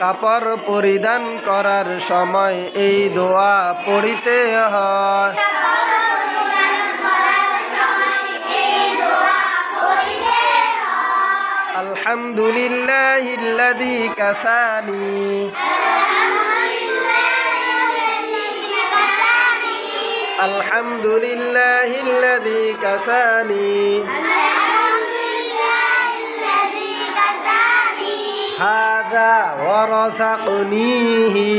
কাপড় পরিধান করার সময় এই দোয়া পড়িতে হয়। আলহামদুলিল্লাহিল্লাযী কাসানি আলহামদুলিল্লাহিল্লাযী কাসানি হাযা ওয়া রাযাকনিহি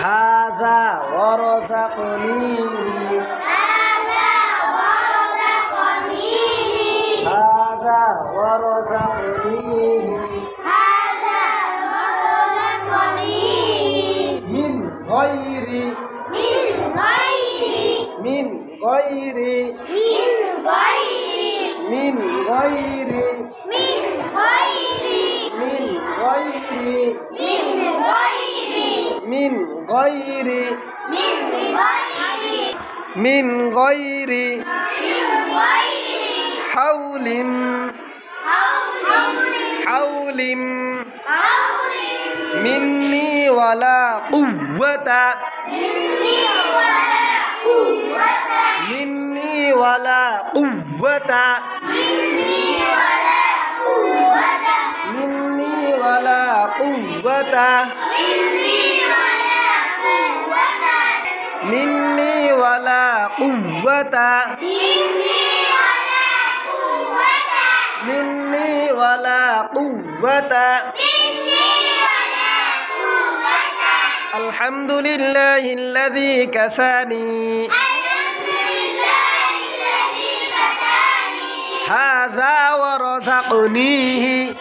হাযা ওয়া রাযাকনিহি হাযা ওয়া রাযাকনিহি মিন গায়রি মিন গায়রি من غير من غير حول مني ولا قوة مني ولا قوة مني ولا قوة مني ولا قوة مني ولا قوة الحمد لله الذي كساني هذا ورزقنيه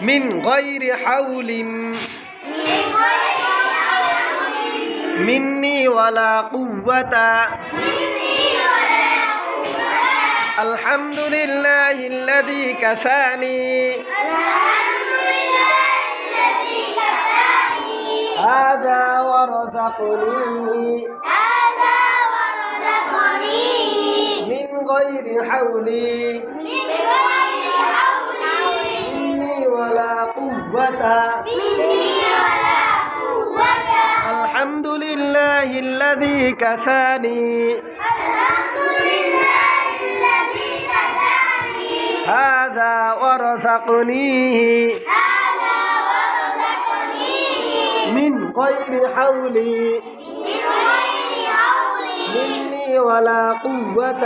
من غير حول مني ولا قوة الحمد لله الذي كساني هذا ورزقنيه من غير حولي مني ولا قوة الحمد لله الذي كساني هذا ورزقنيه من غير حولي مني ولا قوة